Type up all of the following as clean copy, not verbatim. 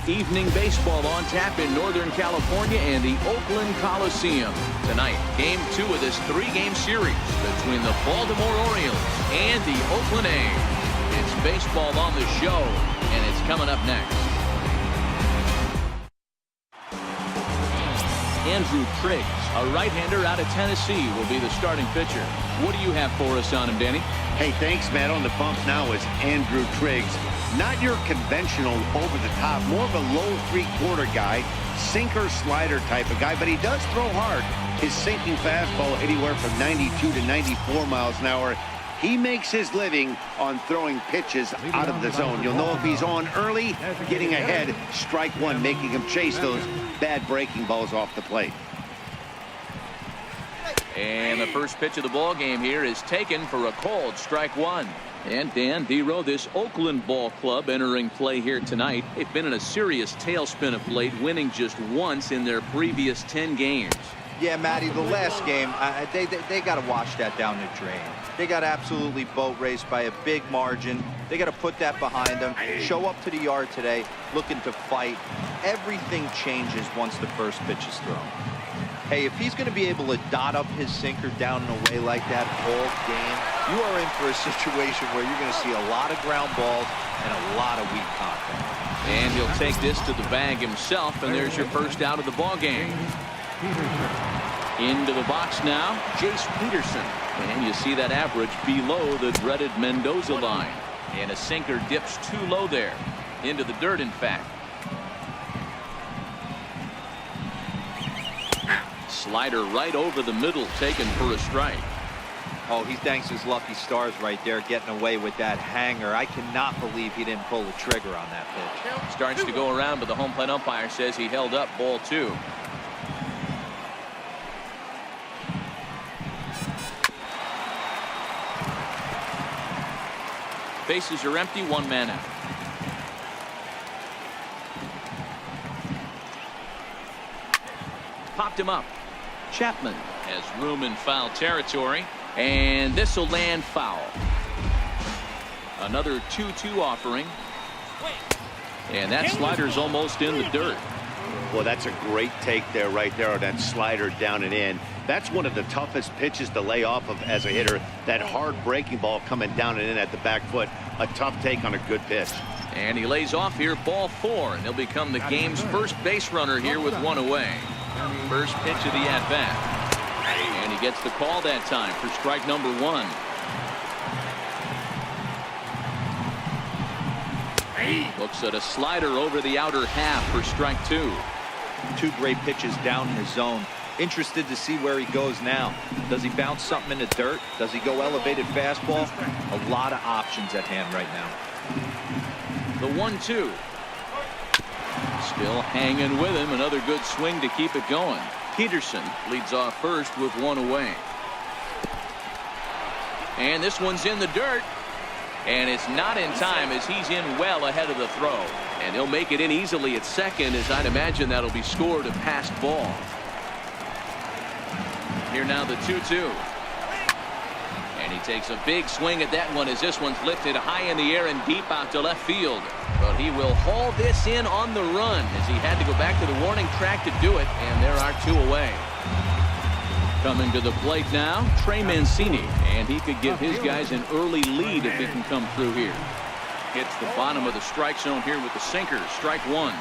evening baseball on tap in Northern California and the Oakland Coliseum. Tonight, Game 2 of this 3-game series between the Baltimore Orioles and the Oakland A's. It's baseball on the show, and it's coming up next. Andrew Triggs, a right-hander out of Tennessee, will be the starting pitcher. What do you have for us on him, Danny? Hey, thanks, Matt. On the bump now is Andrew Triggs. Not your conventional over-the-top, more of a low three-quarter guy, sinker-slider type of guy, but he does throw hard. His sinking fastball anywhere from 92 to 94 miles an hour. He makes his living on throwing pitches out of the zone. You'll know if he's on early, getting ahead, strike one, making him chase those bad breaking balls off the plate. And the first pitch of the ball game here is taken for a called strike one. And Dan Dero, this Oakland ball club entering play here tonight. They've been in a serious tailspin of late, winning just once in their previous 10 games. Yeah, Matty, the last game, they got to wash that down the drain. They got absolutely boat raced by a big margin. They got to put that behind them. Show up to the yard today looking to fight. Everything changes once the first pitch is thrown. Hey, if he's going to be able to dot up his sinker down in a way like that all game, you are in for a situation where you're going to see a lot of ground balls and a lot of weak contact. And he'll take this to the bag himself, and there's your first out of the ball game. Into the box now, Jace Peterson. And you see that average below the dreaded Mendoza line. And a sinker dips too low there. Into the dirt, in fact. Slider right over the middle, taken for a strike. Oh, he thanks his lucky stars right there, getting away with that hanger. I cannot believe he didn't pull the trigger on that pitch. Starts to go around, but the home plate umpire says he held up ball 2. Bases are empty, 1 man out. Popped him up. Chapman has room in foul territory, and this will land foul. Another 2-2 offering, and that slider's almost in the dirt. Well, that's a great take there, right there, on that slider down and in. That's one of the toughest pitches to lay off of as a hitter. That hard breaking ball coming down and in at the back foot. A tough take on a good pitch. And he lays off here, ball 4, and he'll become the game's first base runner here with 1 away. First pitch of the at-bat. And he gets the call that time for strike number 1. Looks at a slider over the outer half for strike 2. 2 great pitches down in the zone. Interested to see where he goes now. Does he bounce something in the dirt? Does he go elevated fastball? A lot of options at hand right now. The 1-2. Still hanging with him. Another good swing to keep it going. Peterson leads off first with 1 away. And this one's in the dirt. And it's not in time as he's in well ahead of the throw. And he'll make it in easily at second, as I'd imagine that'll be scored a passed ball. Here now the 2-2. And he takes a big swing at that one as this one's lifted high in the air and deep out to left field. But he will haul this in on the run as he had to go back to the warning track to do it. And there are 2 away. Coming to the plate now, Trey Mancini. And he could give his guys an early lead if he can come through here. Hits the bottom of the strike zone here with the sinker. Strike 1.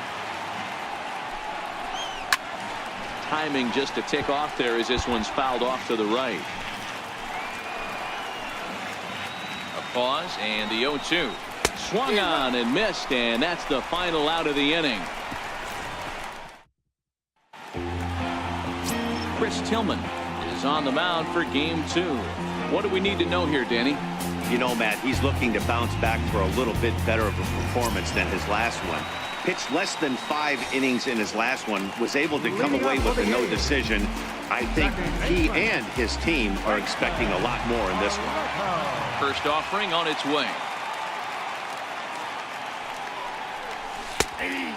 Timing just to tick off there as this one's fouled off to the right. A pause and the 0-2. Swung on and missed, and that's the final out of the inning. Chris Tillman is on the mound for game 2. What do we need to know here, Danny? You know, Matt, he's looking to bounce back for a little bit better of a performance than his last one. Pitched less than 5 innings in his last one, was able to come away with a no decision. I think he and his team are expecting a lot more in this one. First offering on its way.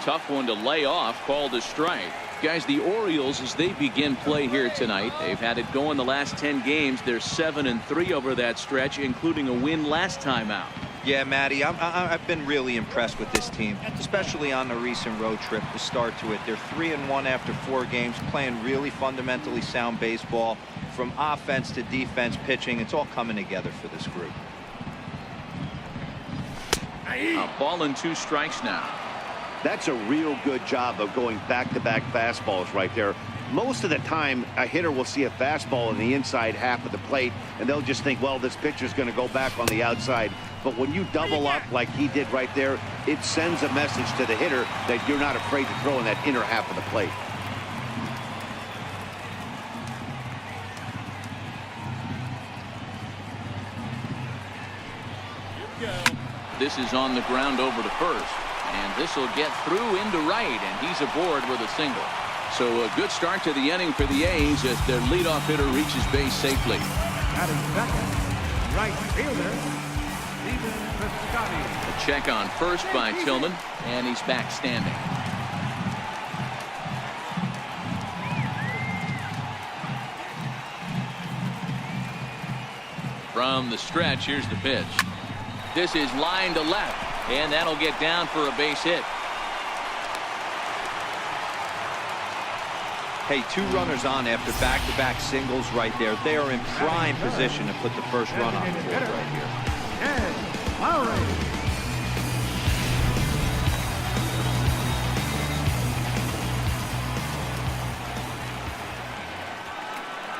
Tough one to lay off, called a strike. Guys, the Orioles, as they begin play here tonight, they've had it going the last 10 games. They're 7-3 over that stretch, including a win last time out. Yeah, Matty, I've been really impressed with this team, especially on the recent road trip, the start to it. They're 3-1 after 4 games, playing really fundamentally sound baseball. From offense to defense, pitching, it's all coming together for this group. A ball and 2 strikes now. That's a real good job of going back-to-back fastballs right there. Most of the time, a hitter will see a fastball in the inside half of the plate, and they'll just think, well, this pitcher's going to go back on the outside. But when you double up like he did right there, it sends a message to the hitter that you're not afraid to throw in that inner half of the plate. This is on the ground over to first, and this will get through into right, and he's aboard with a single. So a good start to the inning for the A's as their leadoff hitter reaches base safely. Batting second, right fielder, A check on first by Tillman, and he's back standing. From the stretch, here's the pitch. This is line to left, and that'll get down for a base hit. Hey, 2 runners on after back-to-back singles right there. They are in prime position to put the first run on the board right here.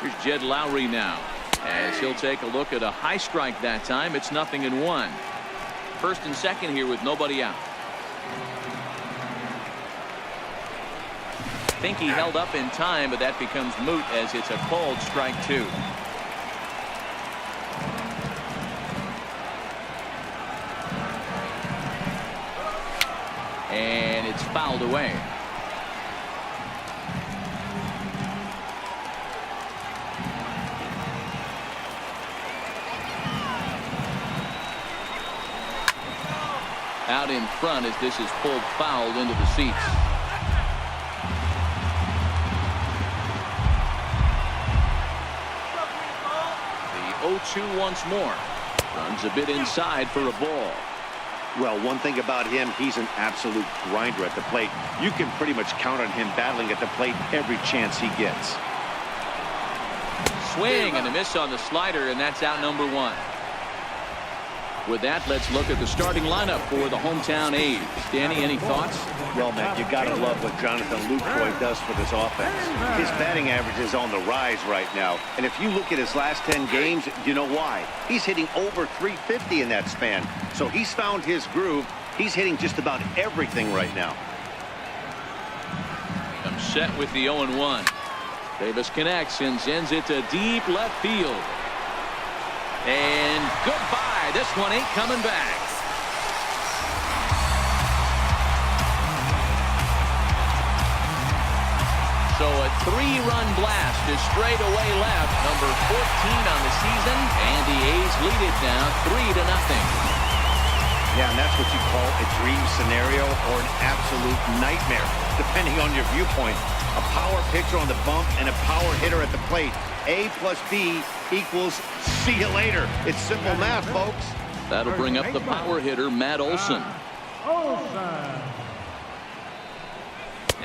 Here's Jed Lowry now, as he'll take a look at a high strike that time. It's 0-1. First and second here with nobody out. I think he held up in time, but that becomes moot as it's a called strike 2. And it's fouled away. Out in front as this is pulled foul into the seats. The 0-2 once more. Runs a bit inside for a ball. Well, one thing about him, he's an absolute grinder at the plate. You can pretty much count on him battling at the plate every chance he gets. Swing and a miss on the slider, and that's out number 1. With that, let's look at the starting lineup for the hometown A's. Danny, any thoughts? Well, man, you got to love what Jonathan Lucroy does for this offense. His batting average is on the rise right now. And if you look at his last 10 games, you know why. He's hitting over 350 in that span. So he's found his groove. He's hitting just about everything right now. I'm set with the 0-1. Davis connects and sends it to deep left field. And goodbye. This one ain't coming back. So a 3-run blast is straight away left. Number 14 on the season. And the A's lead it now 3-0. Yeah, and that's what you call a dream scenario or an absolute nightmare, depending on your viewpoint. A power pitcher on the bump and a power hitter at the plate. A plus B equals see you later. It's simple math, folks. That'll bring up the power hitter, Matt Olson.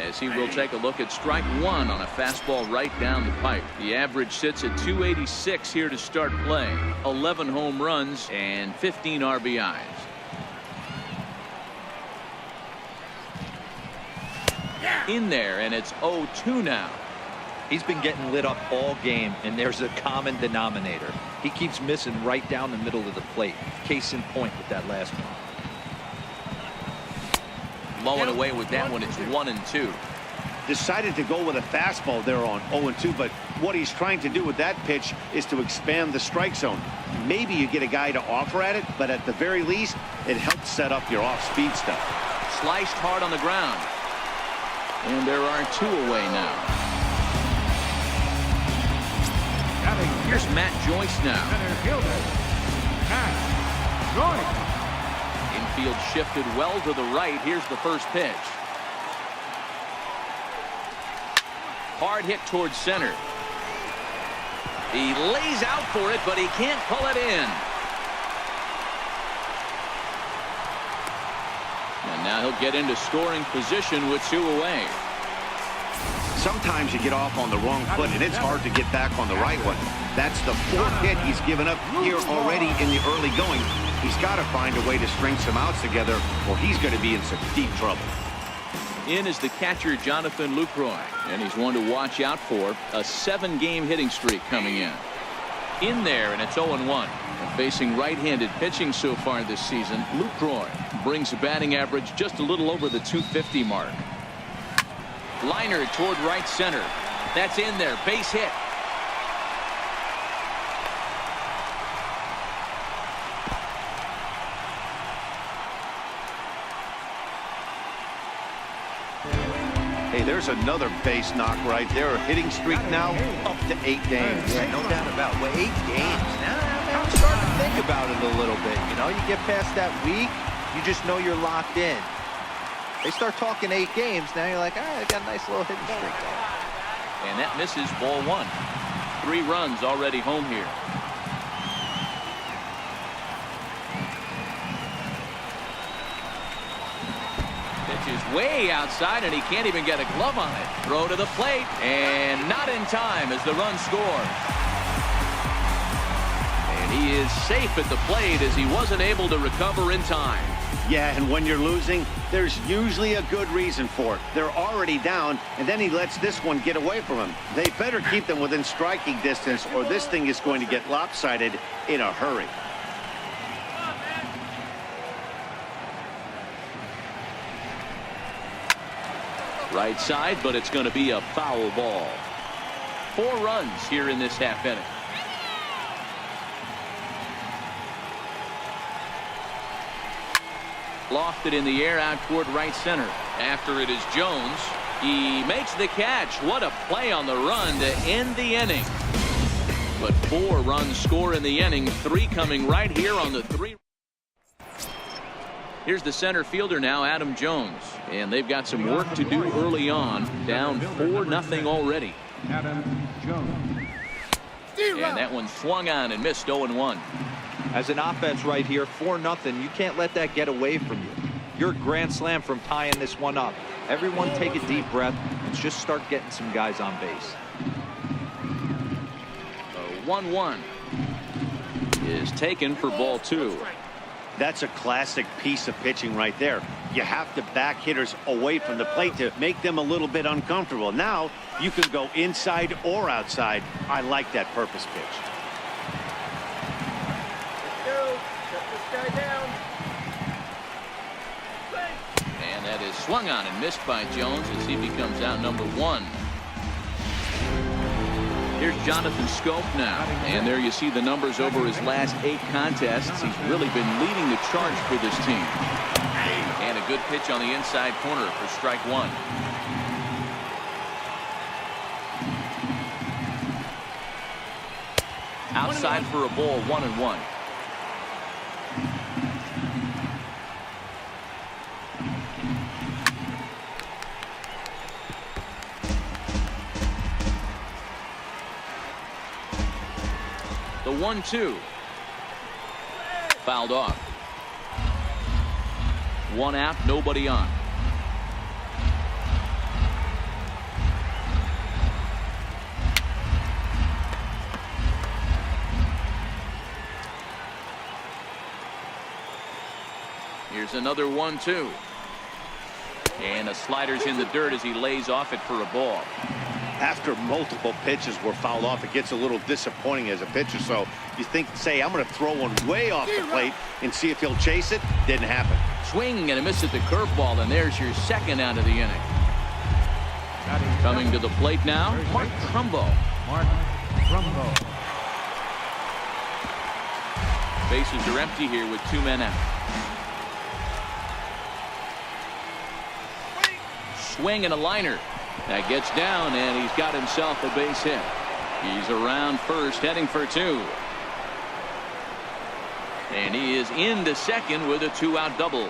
As he will take a look at strike 1 on a fastball right down the pipe. The average sits at 286 here to start play. 11 home runs and 15 RBIs. In there, and it's 0-2 now. He's been getting lit up all game, and there's a common denominator. He keeps missing right down the middle of the plate. Case in point with that last one. Low and away with that one. It's 1-2. Decided to go with a fastball there on 0-2, but what he's trying to do with that pitch is to expand the strike zone. Maybe you get a guy to offer at it, but at the very least, it helps set up your off-speed stuff. Sliced hard on the ground. And there are 2 away now. Here's Matt Joyce now. Infield shifted well to the right. Here's the first pitch. Hard hit towards center. He lays out for it, but he can't pull it in. now he'll get into scoring position with 2 away. Sometimes you get off on the wrong foot, and it's hard to get back on the right one. That's the 4th hit he's given up here already in the early going. He's got to find a way to string some outs together, or he's going to be in some deep trouble. In is the catcher, Jonathan Lucroy, and he's one to watch out for. A 7-game hitting streak coming in. In there, and it's 0-1. Facing right-handed pitching so far this season, Lucroy brings a batting average just a little over the .250 mark. Liner toward right center. That's in there. Base hit. Hey, there's another base knock right there. A hitting streak now up to 8 games. Yeah, no doubt about it. Well, 8 games. Now I'm starting to think about it a little bit. You know, you get past that week, you just know you're locked in. They start talking 8 games, now you're like, I got a nice little hitting streak there. And that misses, ball 1. 3 runs already home here. Pitch is way outside, and he can't even get a glove on it. Throw to the plate, and not in time as the run scores. And he is safe at the plate as he wasn't able to recover in time. Yeah, and when you're losing, there's usually a good reason for it. They're already down, and then he lets this one get away from him. They better keep them within striking distance, or this thing is going to get lopsided in a hurry. Right side, but it's going to be a foul ball. 4 runs here in this half inning. Lofted in the air out toward right center. After it is Jones. He makes the catch. What a play on the run to end the inning. But 4 runs score in the inning. 3 coming right here on the 3. Here's the center fielder now, Adam Jones. And they've got some work to do early on. Down 4-0 already. Adam Jones. And that one swung on and missed. 0-1. As an offense right here, 4-0, you can't let that get away from you. You're a grand slam from tying this one up. Everyone take a deep breath and just start getting some guys on base. 1-1 is taken for ball 2. That's a classic piece of pitching right there. You have to back hitters away from the plate to make them a little bit uncomfortable. Now you can go inside or outside. I like that purpose pitch. And that is swung on and missed by Jones as he becomes out number 1. Here's Jonathan Scope now, and there you see the numbers over his last 8 contests. He's really been leading the charge for this team. And a good pitch on the inside corner for strike 1. Outside for a ball, 1-1. The 1-2. Fouled off. 1 out, nobody on. Here's another 1-2. And a slider's in the dirt as he lays off it for a ball. After multiple pitches were fouled off, it gets a little disappointing as a pitcher. So you think, say, I'm going to throw one way off the plate and see if he'll chase it. Didn't happen. Swing and a miss at the curveball, and there's your second out of the inning. Coming to the plate now, Mark Trumbo. Mark Trumbo. Bases are empty here with 2 men out. Swing and a liner. That gets down, and he's got himself a base hit. He's around first, heading for 2. And he is into second with a 2-out double.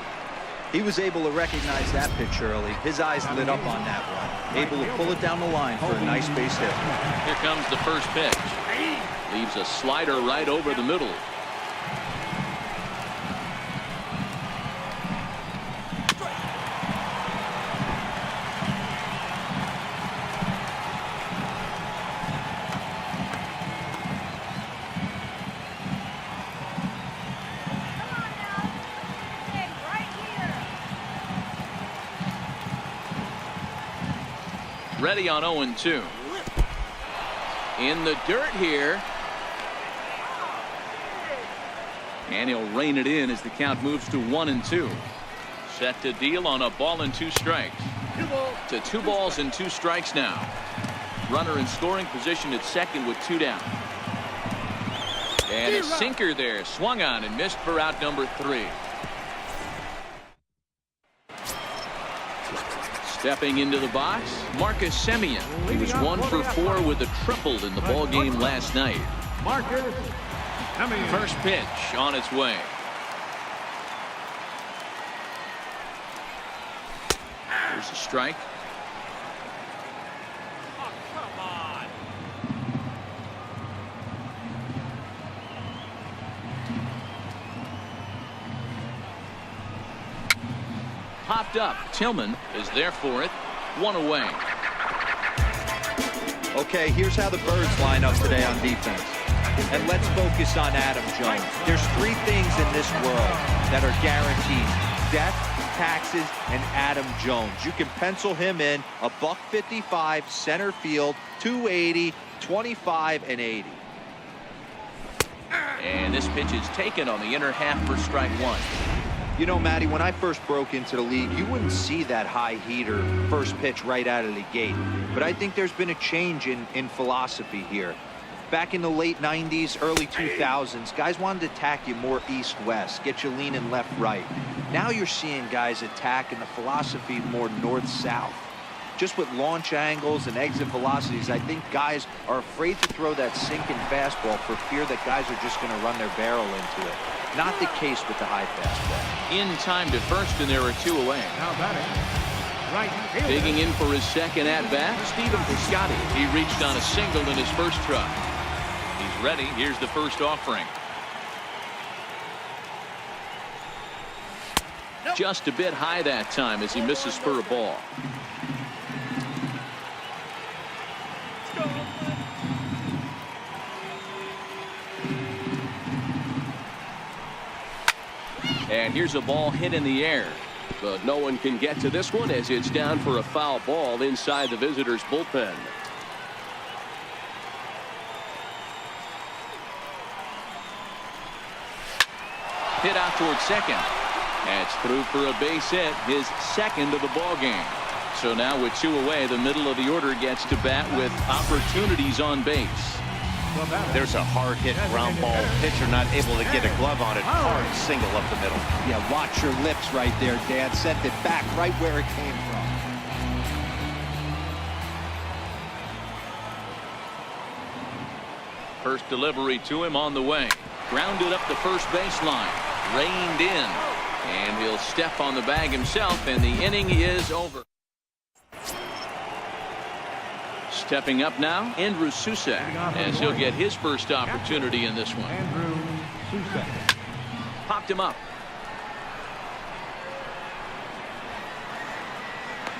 He was able to recognize that pitch early. His eyes lit up on that one. Able to pull it down the line for a nice base hit. Here comes the first pitch. Leaves a slider right over the middle. Ready on 0-2. In the dirt here. And he'll rein it in as the count moves to 1-2. Set to deal on a ball and 2 strikes. To 2 balls and 2 strikes now. Runner in scoring position at second with 2 down. And a sinker there. Swung on and missed for out number 3. Stepping into the box, Marcus Semien. He was 1 for 4 with a triple in the ball game last night. Marcus Semien. First pitch on its way. There's a strike. Oh, come on. Popped up. Tillman is there for it. 1 away. Okay, here's how the Birds line up today on defense. And let's focus on Adam Jones. There's 3 things in this world that are guaranteed: death, taxes, and Adam Jones. You can pencil him in a $155 center field, 280, 25, and 80. And this pitch is taken on the inner half for strike 1. You know, Matty, when I first broke into the league, you wouldn't see that high heater first pitch right out of the gate. But I think there's been a change in philosophy here. Back in the late 90s, early 2000s, guys wanted to attack you more east-west, get you leaning left-right. Now you're seeing guys attack in the philosophy more north-south. Just with launch angles and exit velocities, I think guys are afraid to throw that sinking fastball for fear that guys are just going to run their barrel into it. Not the case with the high fastball. In time to first, and there are 2 away. Now batting. Right fielder. Digging in for his second at-bat, Stephen Piscotty. He reached on a single in his first try. He's ready. Here's the first offering. Just a bit high that time as he misses for a ball. And here's a ball hit in the air. But no one can get to this one as it's down for a foul ball inside the visitors' bullpen. Hit out towards second. That's through for a base hit, his second of the ball game. So now with 2 away, the middle of the order gets to bat with opportunities on base. There's a hard hit ground ball. Pitcher not able to get a glove on it. Hard single up the middle. Yeah, watch your lips right there, Dan. Sent it back right where it came from. First delivery to him on the way. Grounded up the first baseline. Reined in. And he'll step on the bag himself, and the inning is over. Stepping up now, Andrew Susac, as he'll get his first opportunity in this one. Andrew Susac. Popped him up.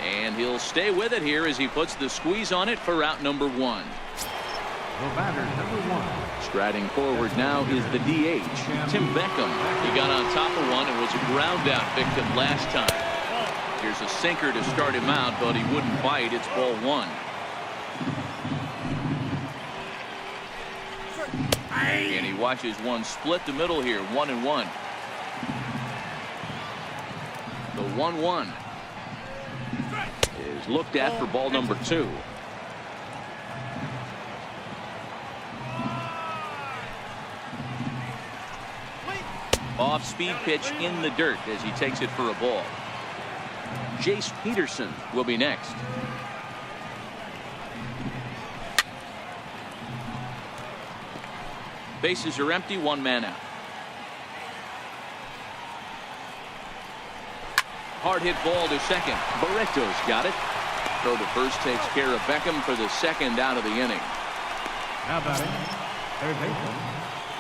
And he'll stay with it here as he puts the squeeze on it for out number 1. The batter, number 1. Striding forward now is the DH, Tim Beckham. He got on top of one and was a ground out victim last time. Here's a sinker to start him out, but he wouldn't bite. It's ball 1. And he watches one split the middle here, 1-1. The 1-1 is looked at for ball number 2. Off-speed pitch in the dirt as he takes it for a ball. Jace Peterson will be next. Bases are empty, 1 man out. Hard hit ball to second. Barreto's got it. Throw to first takes care of Beckham for the second out of the inning. Now batting, third baseman.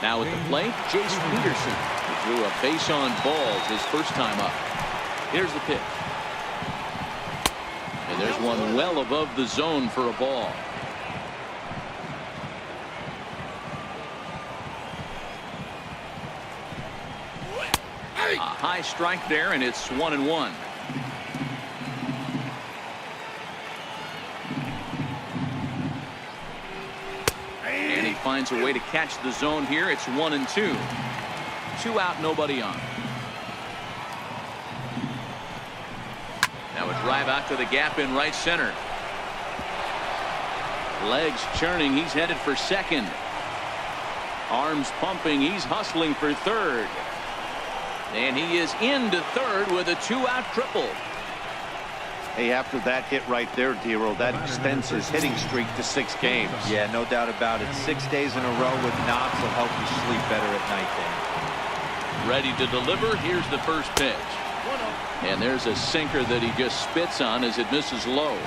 Now at the plate, Jace Peterson. He drew a base on balls his first time up. Here's the pitch. And there's one well above the zone for a ball. A high strike there, and it's 1-1. finds a way to catch the zone here. It's 1-2. 2 out, nobody on. Now a drive out to the gap in right center. Legs churning. He's headed for second. Arms pumping. He's hustling for third. And he is into third with a 2-out triple. Hey, after that hit right there, Dero, that extends his hitting streak to 6 games. Yeah, no doubt about it. 6 days in a row with knocks will help you sleep better at night, Dan. Ready to deliver. Here's the first pitch. And there's a sinker that he just spits on as it misses low.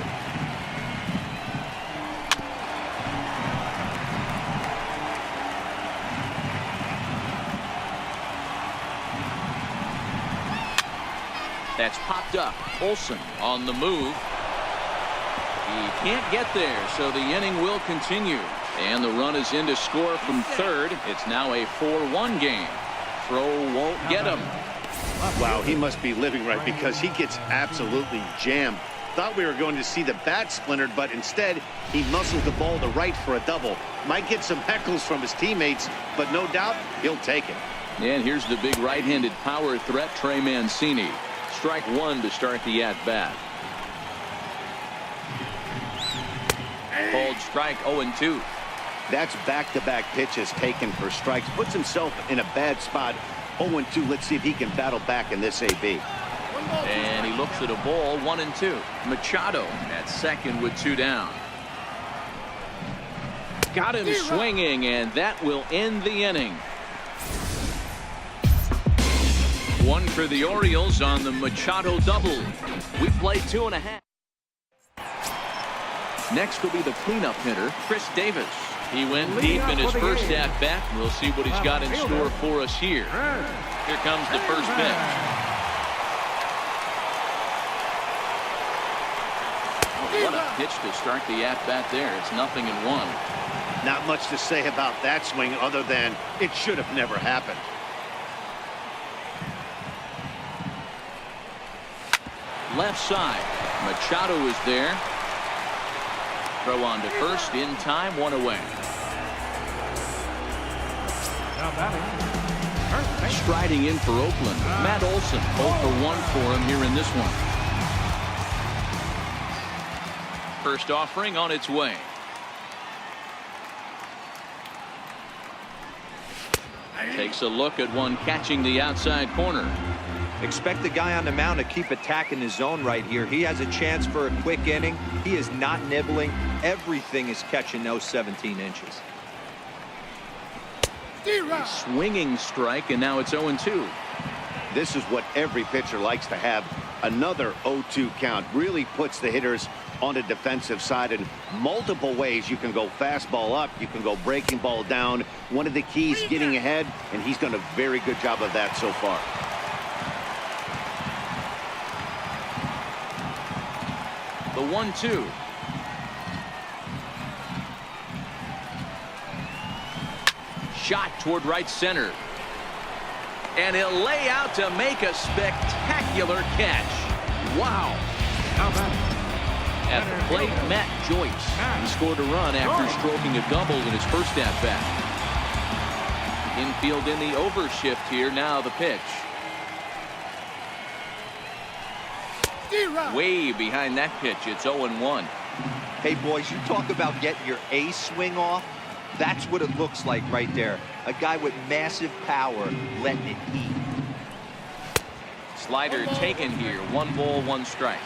That's popped up. Olsen on the move. He can't get there, so the inning will continue. And the run is in to score from third. It's now a 4-1 game. Throw won't get him. Wow, he must be living right because he gets absolutely jammed. Thought we were going to see the bat splintered, but instead he muscles the ball to right for a double. Might get some heckles from his teammates, but no doubt he'll take it. And here's the big right-handed power threat, Trey Mancini. Strike 1 to start the at-bat. Called strike 0-2. That's back-to-back pitches taken for strikes. Puts himself in a bad spot. 0-2. Let's see if he can battle back in this AB. And he looks at a ball. 1-2. Machado at second with 2 down. Got him swinging, and that will end the inning. 1 for the Orioles on the Machado double. We play 2.5. Next will be the cleanup hitter, Chris Davis. He went deep in his first at-bat. We'll see what he's got in store for us here. Here comes the first pitch. Oh, what a pitch to start the at-bat there. It's 0-1. Not much to say about that swing other than it should have never happened. Left side. Machado is there. Throw on to first in time. 1 away. Striding in for Oakland, Matt Olson. 0 for 1 for him here in this one. First offering on its way. Takes a look at one catching the outside corner. Expect the guy on the mound to keep attacking his zone right here. He has a chance for a quick inning. He is not nibbling. Everything is catching those 17 inches. A swinging strike, and now it's 0-2. This is what every pitcher likes to have. Another 0-2 count really puts the hitters on the defensive side in multiple ways. You can go fastball up, you can go breaking ball down. One of the keys, getting ahead, and he's done a very good job of that so far. The 1-2. Shot toward right center. And he'll lay out to make a spectacular catch. Wow. At the plate, Matt Joyce. He scored a run after stroking a double in his first at-bat. Infield in the overshift here. Now the pitch. Way behind that pitch. It's 0-1. Hey, boys, you talk about getting your A swing off. That's what it looks like right there. A guy with massive power letting it eat. Slider taken here. 1 ball, 1 strike.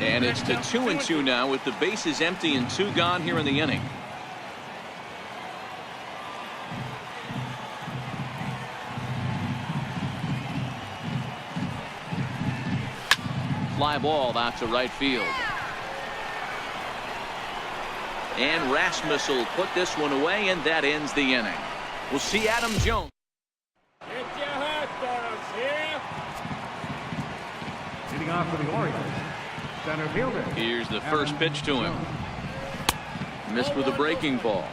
And it's to 2-2 now with the bases empty and 2 gone here in the inning. Fly ball out to right field. And Rasmus will put this one away, and that ends the inning. We'll see Adam Jones. Get your hot dogs here. Leading off for the Orioles, center fielder. Here's the first pitch to him. Missed with a breaking ball.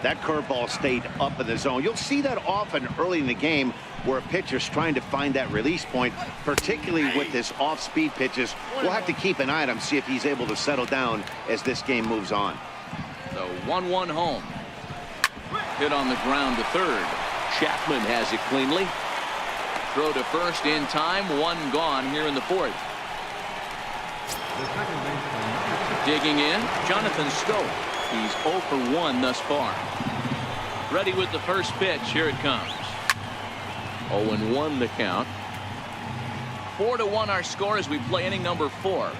That curveball stayed up in the zone. You'll see that often early in the game where a pitcher's trying to find that release point, particularly with this off-speed pitches. We'll have to keep an eye on him, see if he's able to settle down as this game moves on. The 1-1 home. Hit on the ground to third. Chapman has it cleanly. Throw to first in time. One gone here in the fourth. The second baseman, Digging in, Jonathan Scope. He's 0 for 1 thus far. Ready with the first pitch. Here it comes. 0-1 the count. 4-1 our score as we play inning number 4.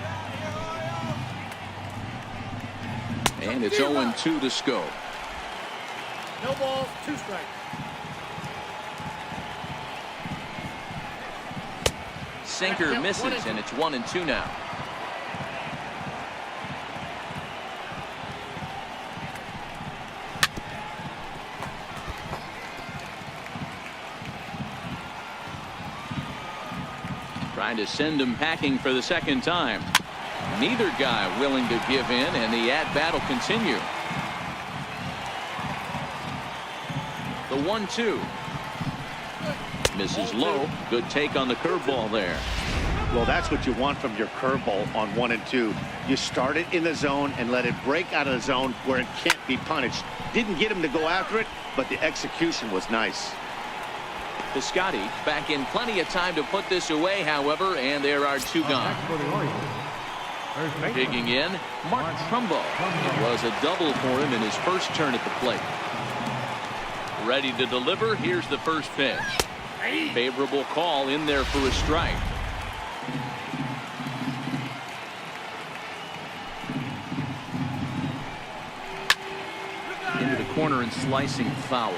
And it's 0-2 to Scope. No balls, 2 strikes. Sinker misses, and it's 1-2 now. Trying to send him packing for the second time. Neither guy willing to give in, and the at-bat will continue. The 1-2. Misses low. Good take on the curveball there. Well, that's what you want from your curveball on 1 and 2. You start it in the zone and let it break out of the zone where it can't be punished. Didn't get him to go after it, but the execution was nice. Piscotty back in plenty of time to put this away, however, and there are 2 gone. next for the Orioles, first baseman, Digging in, Mark Trumbo. It was a double for him in his first turn at the plate. Ready to deliver. Here's the first pitch. Favorable call in there for a strike. Into the corner and slicing foul.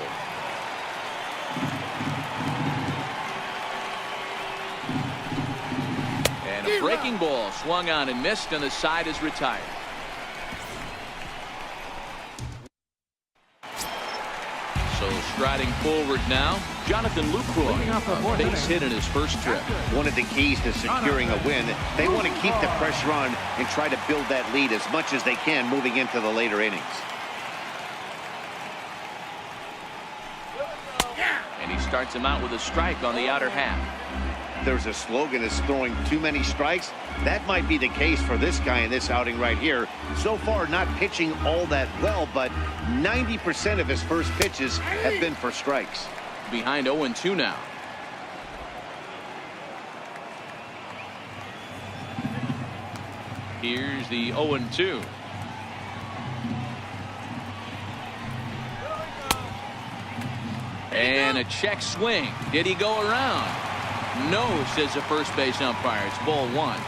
And a breaking ball swung on and missed, and the side is retired. So striding forward now, Jonathan Lucroy, a base hit in his first trip. One of the keys to securing a win, they want to keep the pressure on and try to build that lead as much as they can moving into the later innings. And he starts him out with a strike on the outer half. There's a slogan that's throwing too many strikes. That might be the case for this guy in this outing right here. So far, not pitching all that well, but 90% of his first pitches have been for strikes. Behind 0-2 now. Here's the 0-2. And a check swing. Did he go around? No, says the first base umpire. It's ball 1.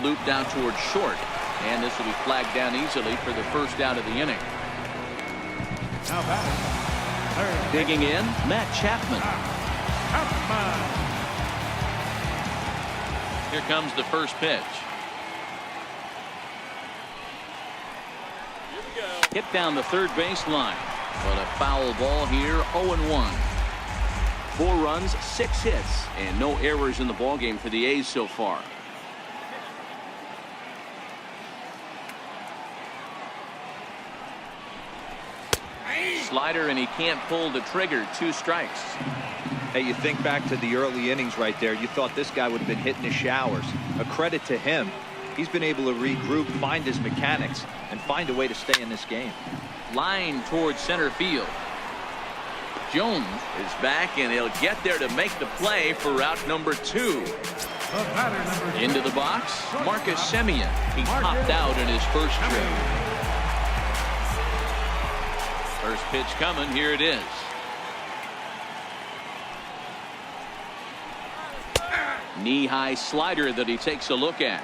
Looped down towards short, and this will be flagged down easily for the first out of the inning. now batting, third, Digging in, Matt Chapman. Here comes the first pitch. Hit down the third baseline, but a foul ball here. 0-1. 4 runs, 6 hits, and no errors in the ballgame for the A's so far. Slider, and he can't pull the trigger. 2 strikes. Hey, you think back to the early innings right there. You thought this guy would have been hitting his showers. A credit to him. He's been able to regroup, find his mechanics, and find a way to stay in this game. Line towards center field. Jones is back, and he'll get there to make the play for route number 2. Into the box, Marcus Semien. He popped out in his first trip. First pitch coming. Here it is. Knee-high slider that he takes a look at.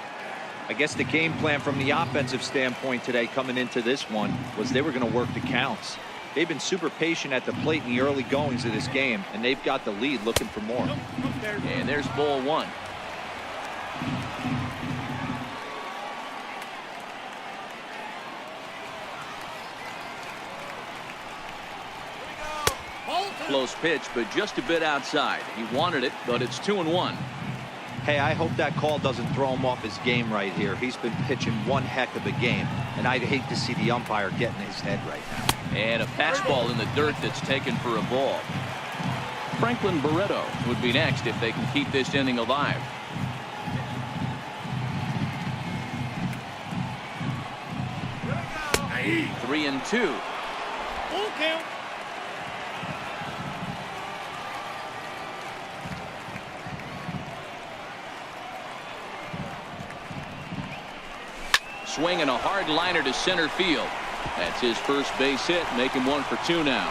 I guess the game plan from the offensive standpoint today coming into this one was they were going to work the counts. They've been super patient at the plate in the early goings of this game, and they've got the lead looking for more. And there's ball 1. close pitch, but just a bit outside. He wanted it, but it's 2-1. Hey, I hope that call doesn't throw him off his game right here. He's been pitching one heck of a game, and I'd hate to see the umpire get in his head right now. And a fastball in the dirt that's taken for a ball. Franklin Barreto would be next if they can keep this inning alive. Aye. 3-2. Full count. Swinging a hard liner to center field. That's his first base hit, make him 1 for 2 now.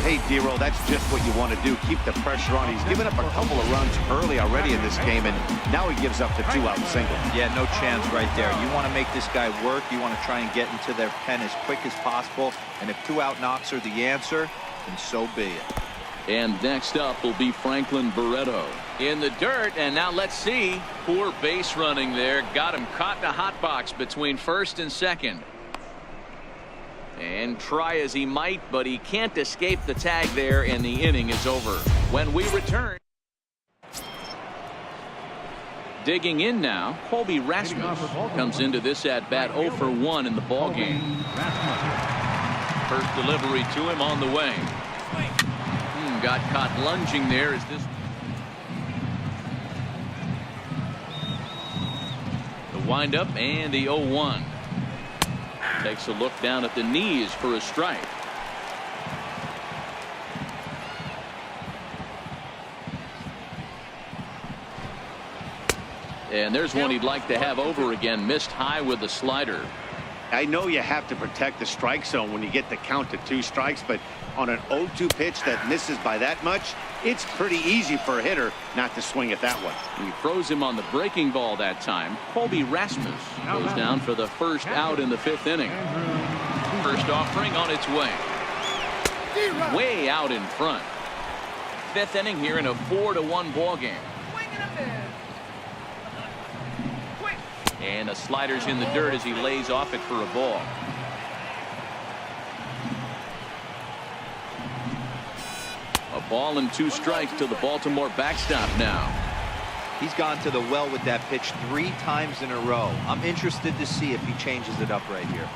Hey, D-Roll, that's just what you want to do. Keep the pressure on. He's given up a couple of runs early already in this game, and now he gives up the 2-out single. Yeah, no chance right there. You want to make this guy work. You want to try and get into their pen as quick as possible. And if 2-out knocks are the answer, then so be it. And next up will be Franklin Barreto. In the dirt, and now let's see. Poor base running there. Got him caught in a hot box between first and second. And try as he might, but he can't escape the tag there, and the inning is over. When we return. Digging in now, Colby Rasmus comes into this at bat 0 for 1 in the ball game. First delivery to him on the way. Got caught lunging there as this. The windup and the 0-1. Takes a look down at the knees for a strike. And there's one he'd like to have over again. Missed high with the slider. I know you have to protect the strike zone when you get the count to 2 strikes, but on an 0-2 pitch that misses by that much, it's pretty easy for a hitter not to swing at that one. He froze him on the breaking ball that time. Colby Rasmus goes down for the first out in the 5th inning. First offering on its way. Way out in front. 5th inning here in a 4-1 ball game. And the slider's in the dirt as he lays off it for a ball. A ball and 2 strikes to the Baltimore backstop now. He's gone to the well with that pitch 3 times in a row. I'm interested to see if he changes it up right here.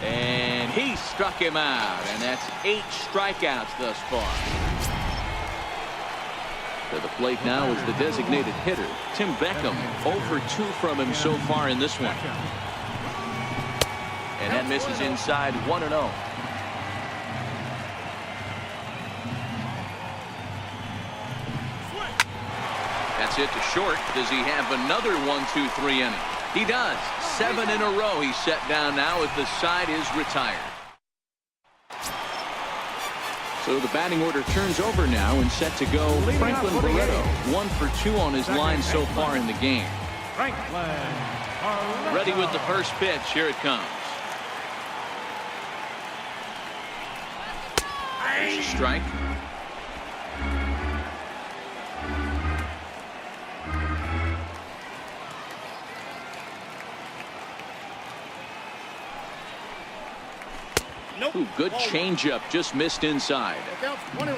And he struck him out, and that's 8 strikeouts thus far. To the plate now is the designated hitter, Tim Beckham. 0 for 2 from him so far in this one. And that misses inside 1-0. That's it to short. Does he have another 1-2-3 inning? He does. 7 in a row he's set down now as the side is retired. So the batting order turns over now and set to go. Franklin Barreto, 1 for 2 on his line so far in the game. Ready with the first pitch. Here it comes. There's a strike. Ooh, good changeup, just missed inside. Counts 1-1.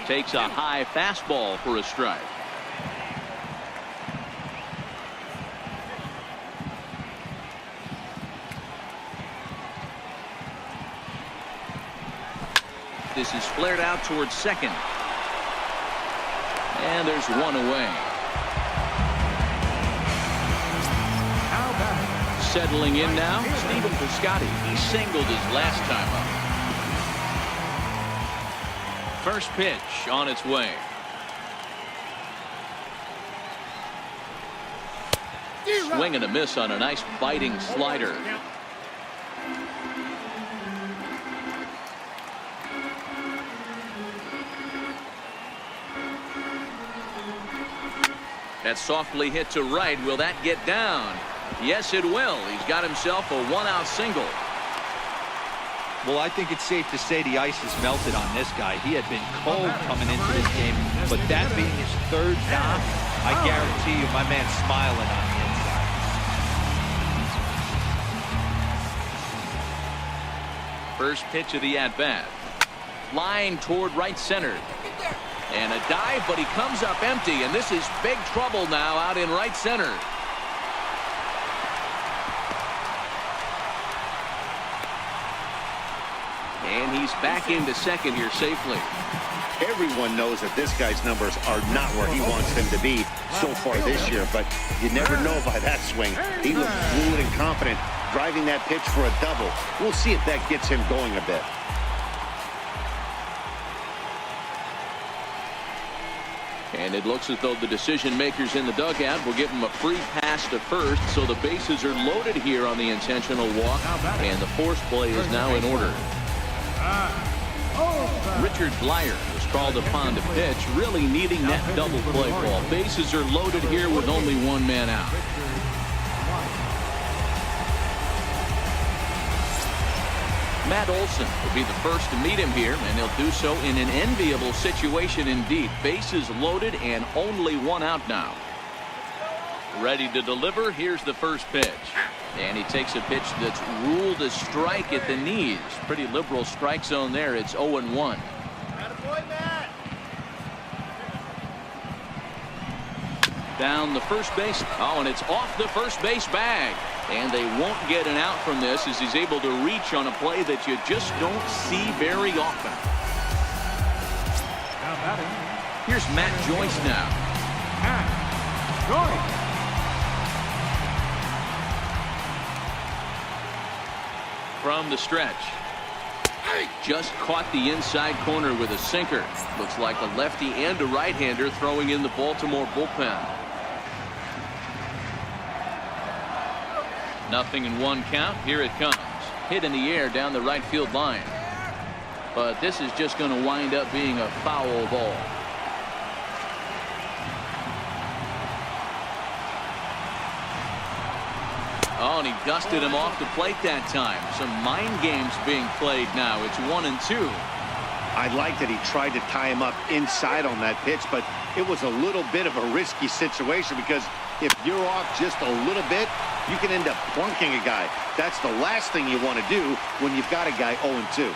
Takes a high fastball for a strike. This is flared out towards second. And there's one away. Settling in now, Stephen Piscotty. He singled his last time up. First pitch on its way. Swing and a miss on a nice biting slider. That's softly hit to right. Will that get down? Yes, it will. He's got himself a 1-out single. Well, I think it's safe to say the ice has melted on this guy. He had been cold coming into this game, but that being his third knock, I guarantee you my man's smiling on the inside. First pitch of the at-bat. Line toward right center. And a dive, but he comes up empty, and this is big trouble now out in right center. And he's back into second here safely. Everyone knows that this guy's numbers are not where he wants them to be so far this year, but you never know by that swing. He looks fluid and confident, driving that pitch for a double. We'll see if that gets him going a bit. And it looks as though the decision makers in the dugout will give him a free pass to first, so the bases are loaded here on the intentional walk, and the force play is now in order. Richard Blyer was called upon to pitch, really needing that double play ball. Bases are loaded here with only one man out. Matt Olson will be the first to meet him here, and he'll do so in an enviable situation indeed. Bases loaded and only one out now. Ready to deliver. Here's the first pitch. And he takes a pitch that's ruled a strike at the knees. Pretty liberal strike zone there. It's 0-1. Down the first base. Oh, and it's off the first base bag. And they won't get an out from this as he's able to reach on a play that you just don't see very often. Here's Matt Joyce now. From the stretch. Just caught the inside corner with a sinker. Looks like a lefty and a right-hander throwing in the Baltimore bullpen. 0-1 count. Here it comes. Hit in the air down the right field line. But this is just going to wind up being a foul ball. Oh, and he dusted him off the plate that time. Some mind games being played now. It's 1-2. I like that he tried to tie him up inside on that pitch, but it was a little bit of a risky situation because if you're off just a little bit, you can end up plunking a guy. That's the last thing you want to do when you've got a guy 0-2.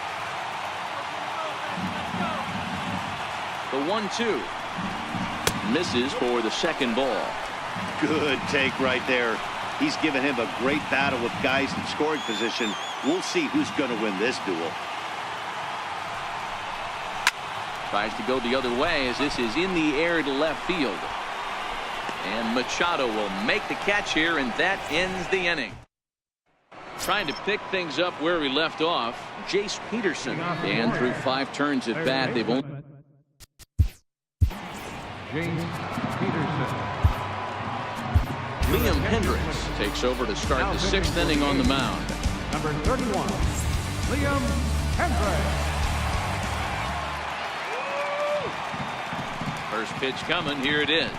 The 1-2 misses for the second ball. Good take right there. He's given him a great battle with guys in scoring position. We'll see who's going to win this duel. Tries to go the other way as this is in the air to left field. And Machado will make the catch here, and that ends the inning. Trying to pick things up where we left off, Jace Peterson. And through 5 turns at bat, they've only... James Peterson. Liam Hendricks takes over to start the 6th inning on the mound. Number 31, Liam Hendricks. First pitch coming. Here it is.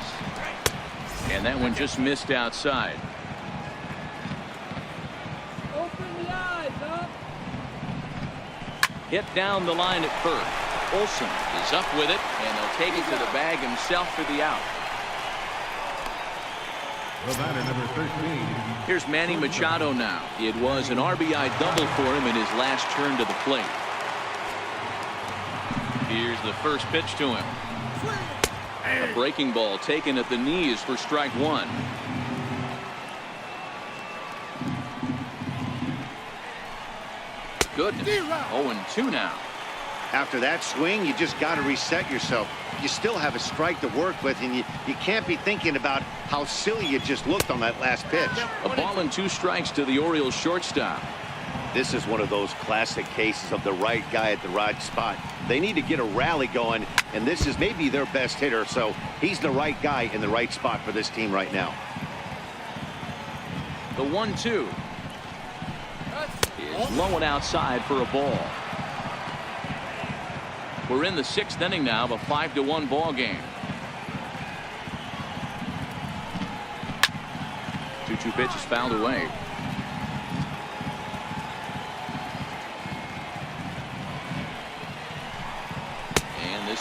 And that one just missed outside. Open the eyes, up. Hit down the line at first. Olson is up with it, and he'll take it to the bag himself for the out. The batter, number 13. Here's Manny Machado now. It was an RBI double for him in his last turn to the plate. Here's the first pitch to him. A breaking ball taken at the knees for strike 1. Goodness. 0-2 now. After that swing, you just got to reset yourself. You still have a strike to work with, and you can't be thinking about how silly you just looked on that last pitch. A ball and 2 strikes to the Orioles shortstop. This is one of those classic cases of the right guy at the right spot. They need to get a rally going, and this is maybe their best hitter, so he's the right guy in the right spot for this team right now. The 1-2 is low and outside for a ball. We're in the 6th inning now of a 5-1 ball game. 2-2 pitch is fouled away.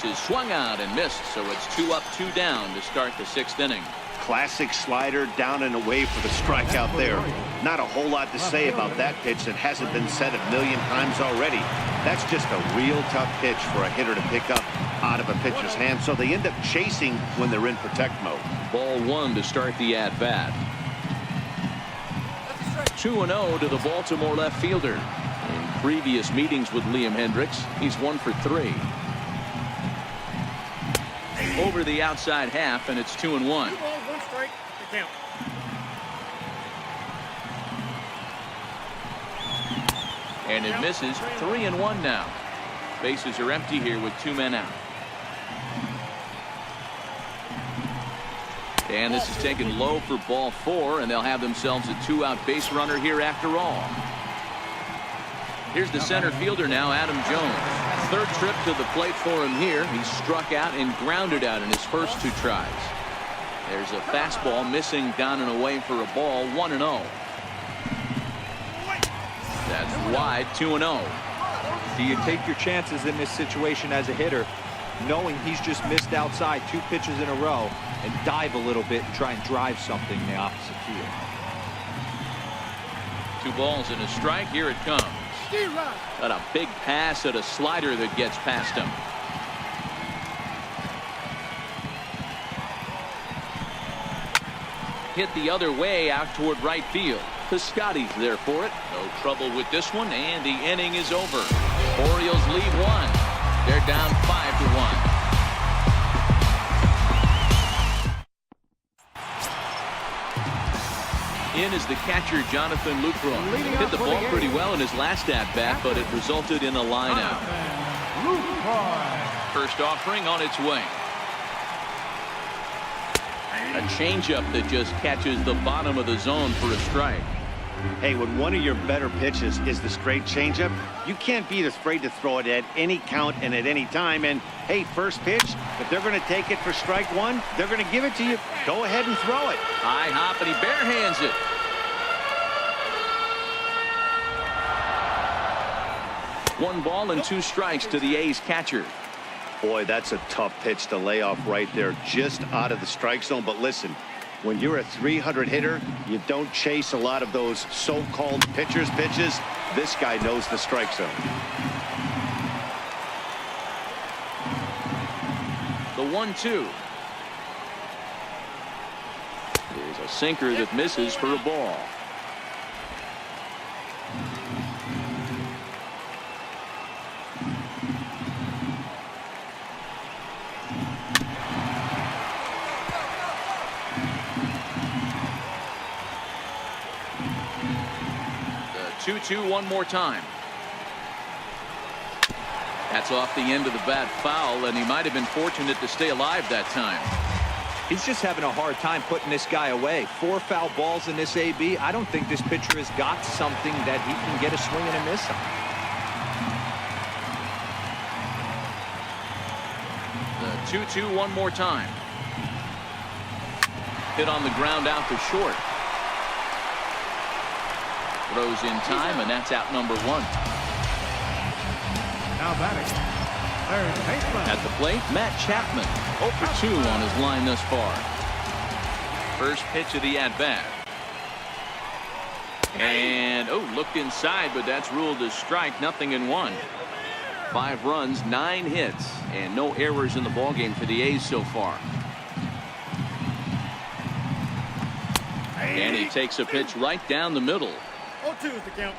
This is swung out and missed, so it's 2 up, 2 down to start the 6th inning. Classic slider, down and away for the strikeout there. Not a whole lot to say about that pitch that hasn't been said a million times already. That's just a real tough pitch for a hitter to pick up out of a pitcher's hand, so they end up chasing when they're in protect mode. Ball 1 to start the at-bat. 2-0 to the Baltimore left fielder. In previous meetings with Liam Hendricks, he's 1 for 3. Over the outside half, and it's 2-1. 2 balls, 1 strike to count. And it misses. 3-1 now. Bases are empty here with 2 men out. And this is taken low for ball 4, and they'll have themselves a 2-out base runner here after all. Here's the center fielder now, Adam Jones. 3rd trip to the plate for him here. He struck out and grounded out in his first 2 tries. There's a fastball missing down and away for a ball. 1-0. That's wide. 2-0. Do you take your chances in this situation as a hitter, knowing he's just missed outside 2 pitches in a row, and dive a little bit and try and drive something in the opposite field? 2 balls and a strike. Here it comes. Got a big pass at a slider that gets past him. Hit the other way out toward right field. Piscotty's there for it. No trouble with this one, and the inning is over. Orioles lead 1. They're down 5-1. In is the catcher, Jonathan Lucroy. Hit the ball pretty well in his last at-bat, but it resulted in a line out. First offering on its way. A changeup that just catches the bottom of the zone for a strike. Hey, when one of your better pitches is the straight changeup, you can't be afraid to throw it at any count and at any time. And hey, first pitch, if they're going to take it for strike 1, they're going to give it to you. Go ahead and throw it. High hop, and he barehands it. One ball and 2 strikes to the A's catcher. Boy, that's a tough pitch to lay off right there, just out of the strike zone. But listen, when you're a 300 hitter, you don't chase a lot of those so-called pitcher's pitches. This guy knows the strike zone. The 1-2. There's a sinker that misses for a ball. The 2-2 one more time. That's off the end of the bat foul, and he might have been fortunate to stay alive that time. He's just having a hard time putting this guy away. 4 foul balls in this AB. I don't think this pitcher has got something that he can get a swing and a miss on. The 2-2 one more time. Hit on the ground out to short. Throws in time, and that's out number 1. Now batting, third baseman. At the plate, Matt Chapman. 0 for 2 on his line thus far. First pitch of the at-bat. And, looked inside, but that's ruled as strike. 0-1. 5 runs, 9 hits, and no errors in the ballgame for the A's so far. And he takes a pitch right down the middle. 0-2 is the count.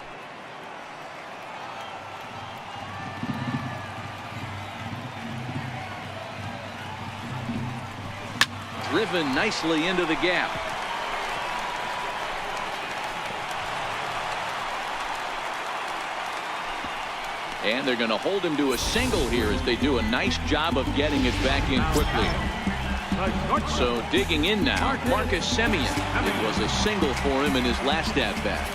Driven nicely into the gap. And they're going to hold him to a single here as they do a nice job of getting it back in quickly. So digging in now, Marcus Semien. It was a single for him in his last at-bat.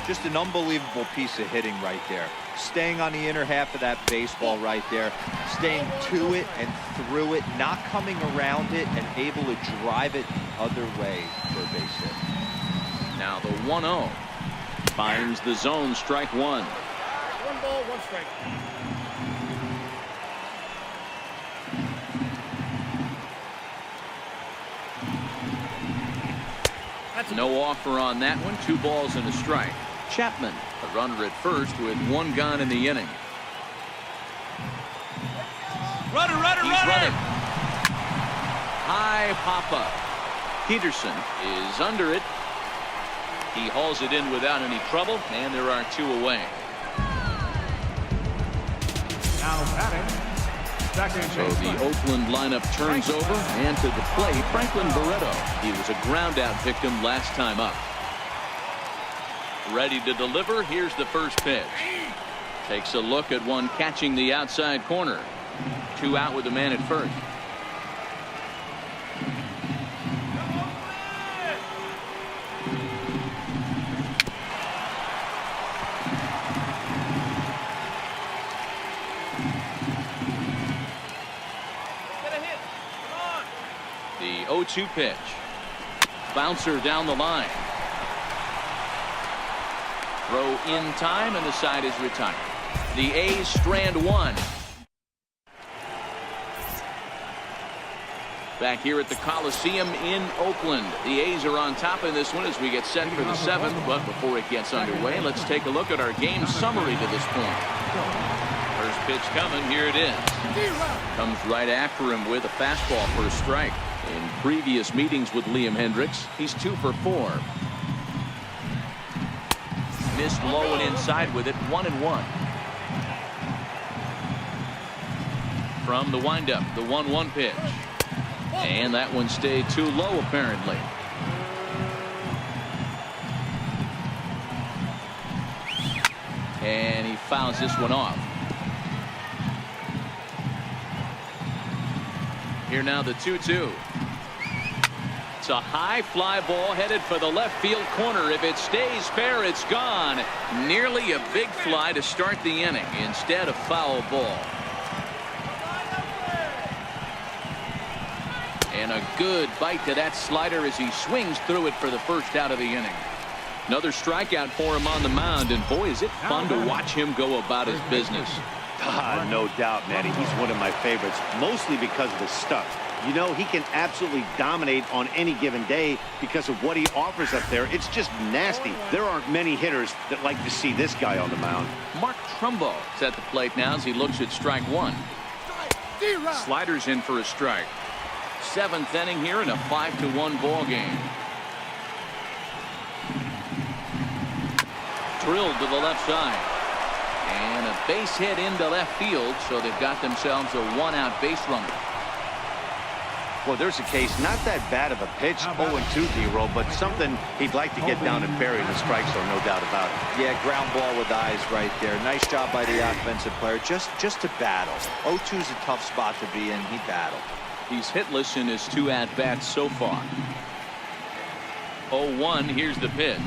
Just an unbelievable piece of hitting right there. Staying on the inner half of that baseball right there. Staying to it and through it. Not coming around it and able to drive it the other way for a base hit. Now the 1-0. Finds the zone, strike 1. 1 ball, 1 strike. No offer on that one. 2 balls and a strike. Chapman, a runner at first with 1 gone in the inning. Runner, He's running. High pop up. Peterson is under it. He hauls it in without any trouble, and there are 2 away. Now batting, second So baseman. the Oakland lineup turns over, and to the plate, Franklin Barreto. He was a ground-out victim last time up. Ready to deliver. Here's the first pitch. Takes a look at one catching the outside corner. 2 out with the man at first. The 0-2 pitch. Bouncer down the line. Throw in time, and the side is retired. The A's strand 1. Back here at the Coliseum in Oakland. The A's are on top of this one as we get set for the 7th. But before it gets underway, let's take a look at our game summary to this point. First pitch coming. Here it is. Comes right after him with a fastball for a strike. In previous meetings with Liam Hendricks, he's 2 for 4. Missed low and inside with it. 1-1. From the windup, the 1-1 pitch. And that one stayed too low, apparently. And he fouls this one off. Here now the 2-2. It's a high fly ball headed for the left field corner. If it stays fair, it's gone. Nearly a big fly to start the inning. Instead, a foul ball. And a good bite to that slider as he swings through it for the first out of the inning. Another strikeout for him on the mound, and boy, is it fun to watch him go about his business. No doubt, Matty. He's one of my favorites, mostly because of his stuff. You know, he can absolutely dominate on any given day because of what he offers up there. It's just nasty. There aren't many hitters that like to see this guy on the mound. Mark Trumbo is at the plate now as he looks at strike 1. Sliders in for a strike. 7th inning here in a 5-1 ball game. Drilled to the left side. And a base hit into left field, so they've got themselves a 1-out base runner. Well, there's a case, not that bad of a pitch, 0-2 D-roll, but something he'd like to get down and bury in the strike zone, no doubt about it. Yeah, ground ball with eyes right there. Nice job by the offensive player. Just to battle. 0-2 is a tough spot to be in. He battled. He's hitless in his 2 at-bats so far. 0-1, here's the pitch.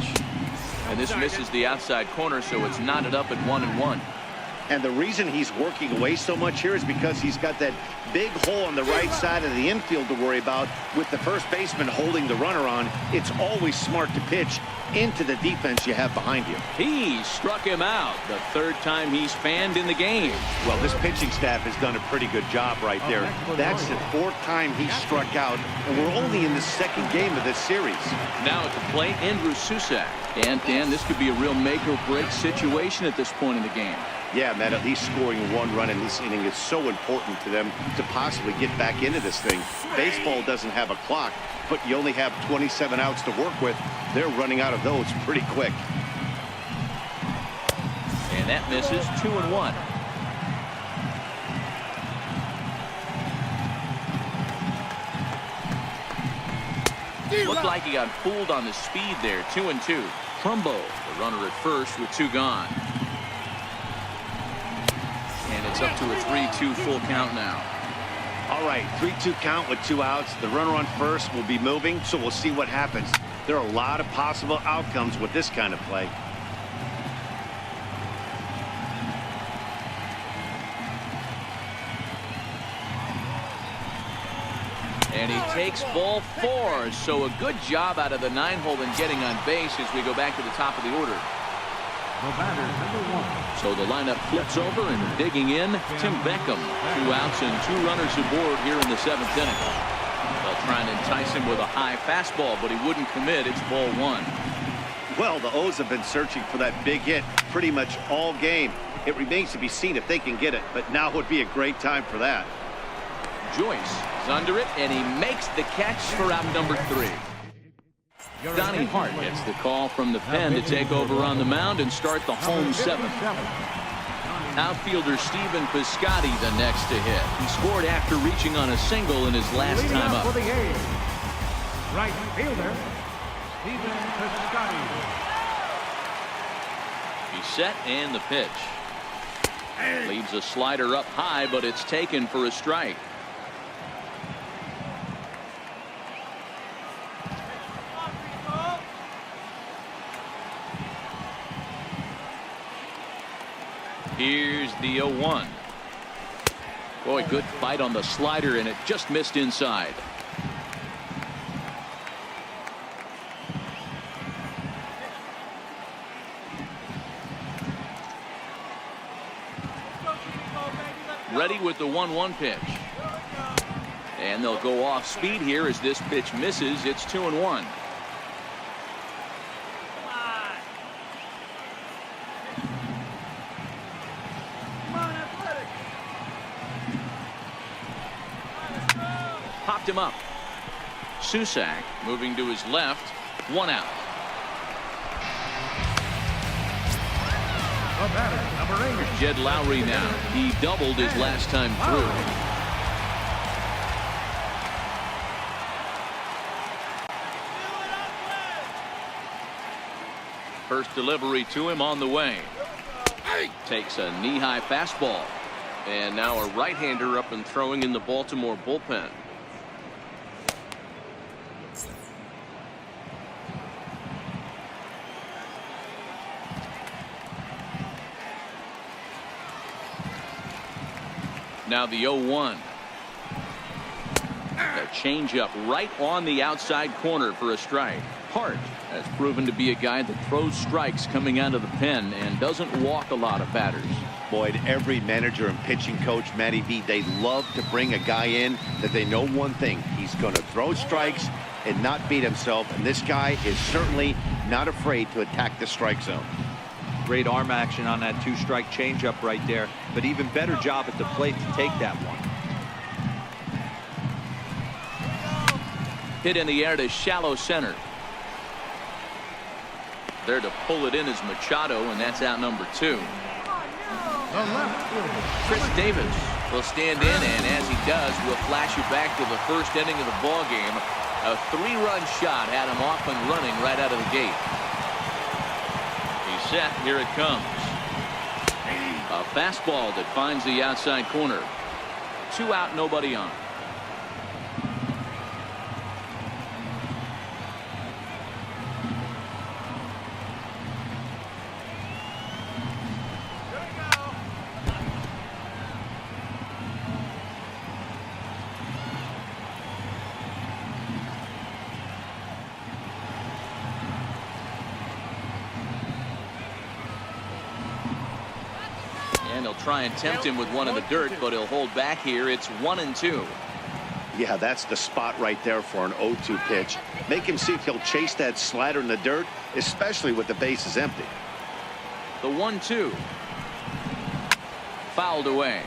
And this misses the outside corner, so it's knotted up at 1-1. And the reason he's working away so much here is because he's got that big hole on the right side of the infield to worry about with the first baseman holding the runner on. It's always smart to pitch into the defense you have behind you. He struck him out the 3rd time he's fanned in the game. Well, this pitching staff has done a pretty good job right there. That's the 4th time he struck out, and we're only in the 2nd game of this series. Now at the plate, Andrew Susac. And Dan, this could be a real make-or-break situation at this point in the game. Yeah, Matt, at least scoring 1 run in this inning is so important to them to possibly get back into this thing. Baseball doesn't have a clock, but you only have 27 outs to work with. They're running out of those pretty quick. And that misses. 2-1. Looked like he got fooled on the speed there. 2-2. Trumbo, the runner at first with 2 gone. And it's up to a 3-2 full count now. All right, 3-2 count with 2 outs. The runner on first will be moving, so we'll see what happens. There are a lot of possible outcomes with this kind of play. And he takes ball 4. So a good job out of the 9-hole in getting on base as we go back to the top of the order. The batter, number 1. So the lineup flips over, and digging in, Tim Beckham. 2 outs and 2 runners aboard here in the 7th inning. Well, Trying to entice him with a high fastball, but he wouldn't commit. It's ball 1. Well, the O's have been searching for that big hit pretty much all game. It remains to be seen if they can get it, but now would be a great time for that. Joyce is under it, and he makes the catch for out number 3. Donnie Hart gets the call from the pen to take over on the mound and start the home 7th. Outfielder Stephen Piscotty the next to hit. He scored after reaching on a single in his last time up. For the A's, right fielder, Stephen Piscotty. He's set and the pitch. Leaves a slider up high, but it's taken for a strike. Here's the 0-1. Boy, good fight on the slider, and it just missed inside. Ready with the 1-1 pitch. And they'll go off speed here as this pitch misses. It's 2-1. Popped him up. Susac moving to his left. 1 out. The batter, number 8. Here's Jed Lowry now. He doubled his last time through. First delivery to him on the way. Takes a knee-high fastball. And now a right-hander up and throwing in the Baltimore bullpen. Now the 0-1. A changeup right on the outside corner for a strike. Hart has proven to be a guy that throws strikes coming out of the pen and doesn't walk a lot of batters. Boyd, every manager and pitching coach, Matty V, they love to bring a guy in that they know one thing. He's going to throw strikes and not beat himself. And this guy is certainly not afraid to attack the strike zone. Great arm action on that 2-strike changeup right there, but even better job at the plate to take that one. Hit in the air to shallow center. There to pull it in is Machado, and that's out number 2. Chris Davis will stand in, and as he does, we'll flash you back to the first inning of the ball game. A 3-run shot had him off and running right out of the gate. He's set. Here it comes. A fastball that finds the outside corner. 2 out, nobody on. Try and tempt him with one in the dirt, but he'll hold back here. It's 1-2. Yeah, that's the spot right there for an 0-2 pitch. Make him see if he'll chase that slider in the dirt, especially with the bases empty. The 1-2. Fouled away.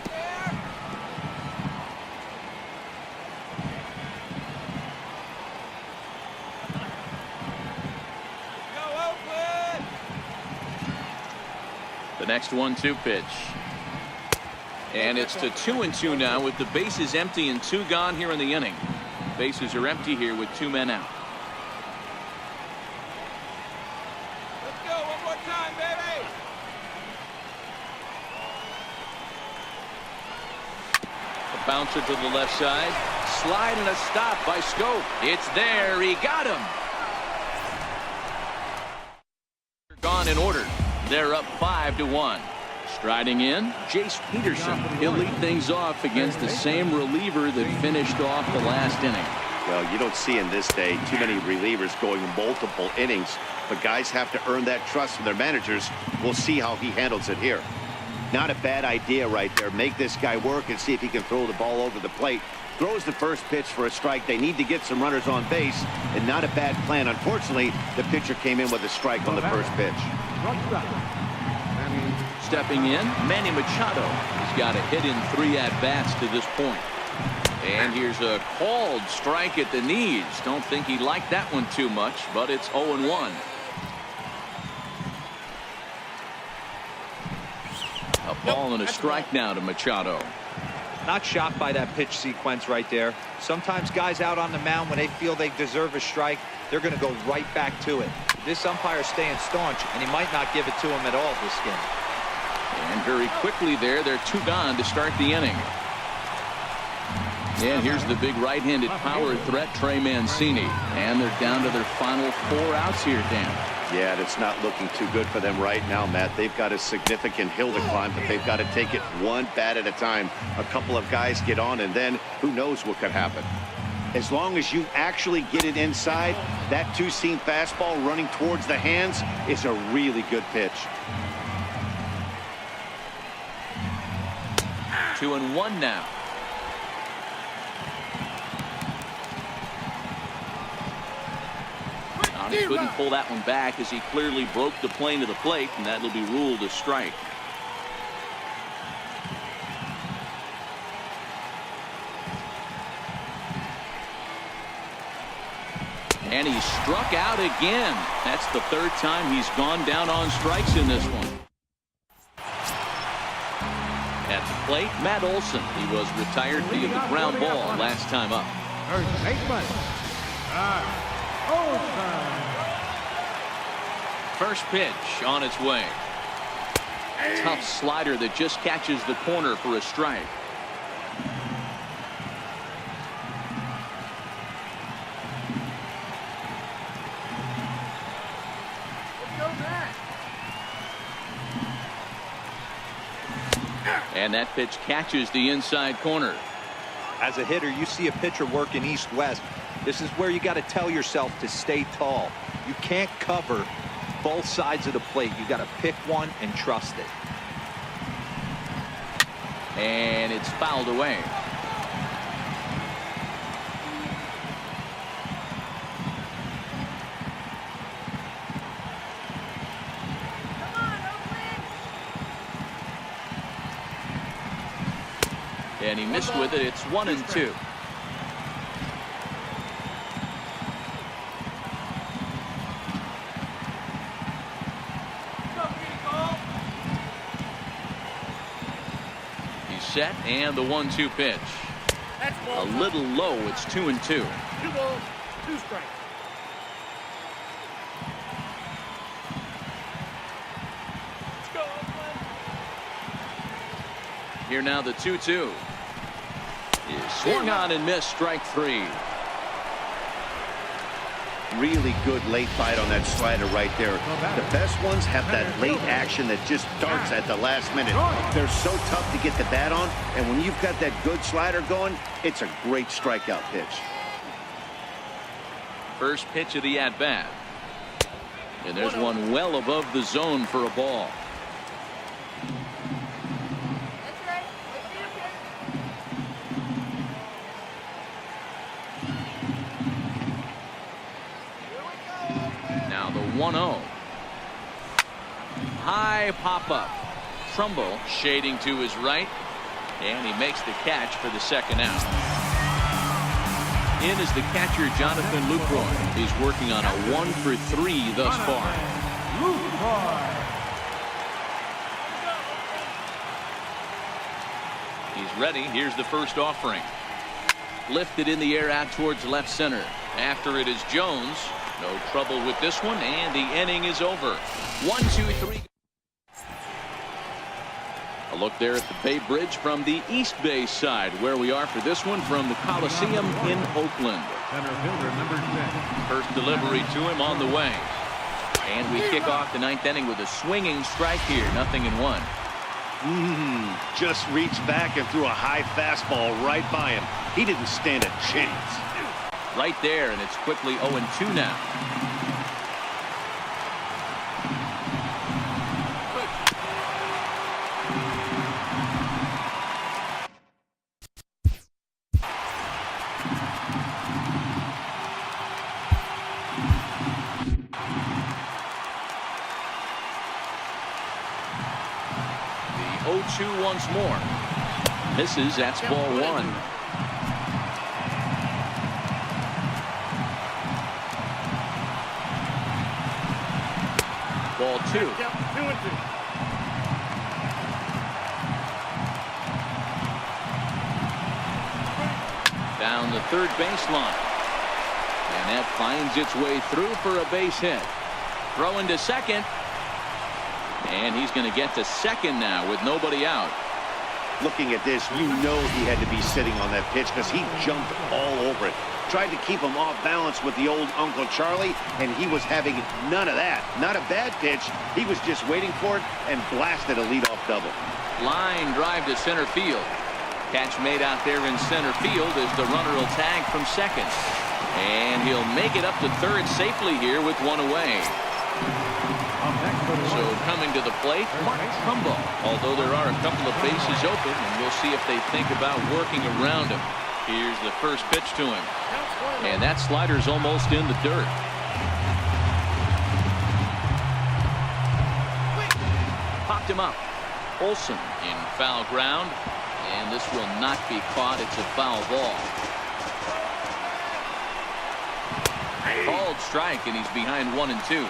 The next 1-2 pitch. And it's to 2-2 now with the bases empty and 2 gone here in the inning. Bases are empty here with 2 men out. Let's go one more time, baby. A bouncer to the left side. Slide and a stop by Scope. It's there. He got him. Gone in order. They're up 5-1. Striding in, Jace Peterson. He'll lead things off against the same reliever that finished off the last inning. Well, you don't see in this day too many relievers going multiple innings, but guys have to earn that trust from their managers. We'll see how he handles it here. Not a bad idea right there. Make this guy work and see if he can throw the ball over the plate. Throws the first pitch for a strike. They need to get some runners on base, and not a bad plan. Unfortunately, the pitcher came in with a strike on the first pitch. Stepping in, Manny Machado. He's got a hit in 3 at-bats to this point. And here's a called strike at the knees. Don't think he liked that one too much, but it's 0-1. A ball and a strike now to Machado. Not shocked by that pitch sequence right there. Sometimes guys out on the mound, when they feel they deserve a strike, they're going to go right back to it. This umpire's staying staunch, and he might not give it to him at all this game. And very quickly there, they're 2 gone to start the inning. And here's the big right-handed power threat, Trey Mancini. And they're down to their final 4 outs here, Dan. Yeah, it's not looking too good for them right now, Matt. They've got a significant hill to climb, but they've got to take it one bat at a time. A couple of guys get on, and then who knows what could happen. As long as you actually get it inside, that 2-seam fastball running towards the hands is a really good pitch. 2-1 now. He couldn't pull that one back as he clearly broke the plane to the plate, and that'll be ruled a strike. And he struck out again. That's the 3rd time he's gone down on strikes in this one. At the plate, Matt Olson. He was retired via the ground ball last time up. First baseman, Olson. First pitch on its way. Tough slider that just catches the corner for a strike. And that pitch catches the inside corner. As a hitter, you see a pitcher working east-west. This is where you got to tell yourself to stay tall. You can't cover both sides of the plate. You got to pick one and trust it. And it's fouled away. And he missed with it. It's 1-2. Set and the 1-2 pitch. A little low. It's 2-2. 2 balls, 2 strikes. Let's go, Oakland. Here now the 2-2 is swung on and missed. Strike 3. Really good late bite on that slider right there. The best ones have that late action that just darts at the last minute. They're so tough to get the bat on, and when you've got that good slider going, it's a great strikeout pitch. First pitch of the at-bat. And there's one well above the zone for a ball. Now the 1-0. High pop-up. Trumbull shading to his right, and he makes the catch for the 2nd out. In is the catcher, Jonathan Lucroy. He's working on a 1-for-3 thus far. He's ready. Here's the first offering. Lifted in the air out towards left center. After it is Jones. No trouble with this one, and the inning is over. 1-2-3. A look there at the Bay Bridge from the East Bay side, where we are for this one from the Coliseum in Oakland. Center fielder, number 10. First delivery to him on the way. And we kick off the 9th inning with a swinging strike here. 0-1. Just reached back and threw a high fastball right by him. He didn't stand a chance. Right there, and it's quickly 0-2 now. 0-2 once more. Misses. That's ball one. Ball two. Down the third baseline. And that finds its way through for a base hit. Throw into second. And he's going to get to second now with nobody out. Looking at this, you know he had to be sitting on that pitch because he jumped all over it. Tried to keep him off balance with the old Uncle Charlie, and he was having none of that. Not a bad pitch. He was just waiting for it and blasted a leadoff double. Line drive to center field. Catch made out there in center field as the runner will tag from second. And he'll make it up to third safely here with one away. So coming to the plate, Mark Trumbo. Although there are a couple of bases open, and we'll see if they think about working around him. Here's the first pitch to him. And that slider's almost in the dirt. Popped him up. Olsen in foul ground. And this will not be caught. It's a foul ball. Called strike, and he's behind 1-2.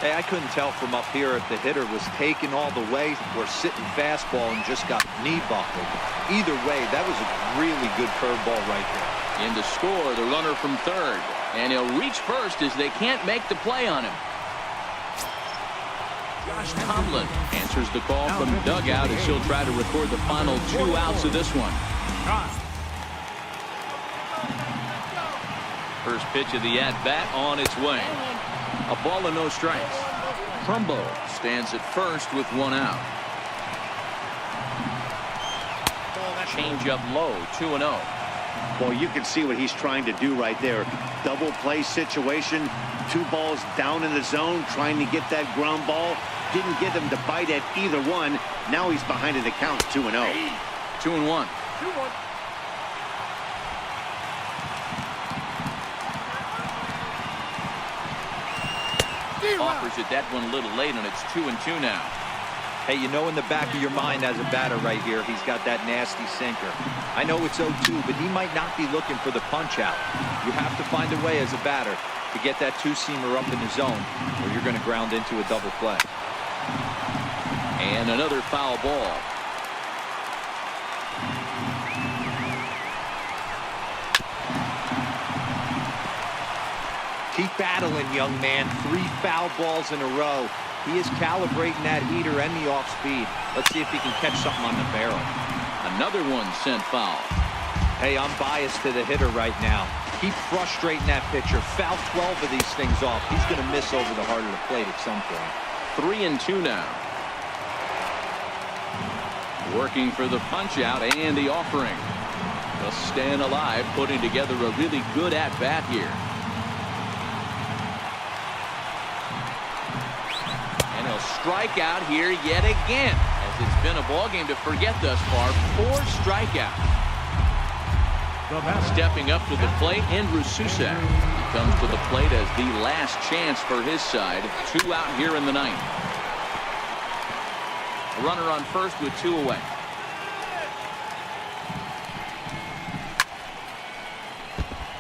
Hey, I couldn't tell from up here if the hitter was taken all the way or sitting fastball and just got knee buckled. Either way, that was a really good curveball right there. In to score, the runner from third. And he'll reach first as they can't make the play on him. Josh Tomlin answers the call from dugout as he'll try to record the final 2 outs of this one. First pitch of the at-bat on its way. A ball and no strikes. Trumbo stands at first with 1 out. Change up low, 2-0. Well, you can see what he's trying to do right there. Double play situation. 2 balls down in the zone, trying to get that ground ball. Didn't get him to bite at either one. Now he's behind in the count, 2-0. 2-1. Offers it that one a little late, and it's 2-2 now. Hey, you know in the back of your mind as a batter right here, he's got that nasty sinker. I know it's 0-2, but he might not be looking for the punch out. You have to find a way as a batter to get that 2-seamer up in the zone, or you're going to ground into a double play. And another foul ball. Keep battling, young man. 3 foul balls in a row. He is calibrating that heater and the off speed. Let's see if he can catch something on the barrel. Another one sent foul. Hey, I'm biased to the hitter right now. Keep frustrating that pitcher. Foul 12 of these things off. He's going to miss over the heart of the plate at some point. 3-2 now. Working for the punch out and the offering. Just staying alive, putting together a really good at-bat here. And he'll strike out here yet again, as it's been a ball game to forget thus far. 4 strikeouts. Stepping up to the plate, Andrew Susak. He comes to the plate as the last chance for his side. 2 out here in the 9th. A runner on first with 2 away.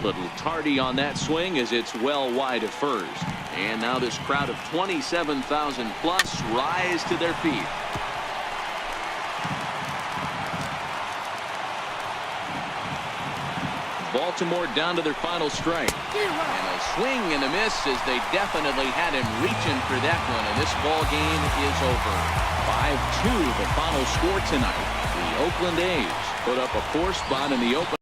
Little tardy on that swing as it's well wide of first. And now this crowd of 27,000 plus rise to their feet. Baltimore down to their final strike. And a swing and a miss as they definitely had him reaching for that one. And this ball game is over. 5-2 the final score tonight. The Oakland A's put up a 4 spot in the open.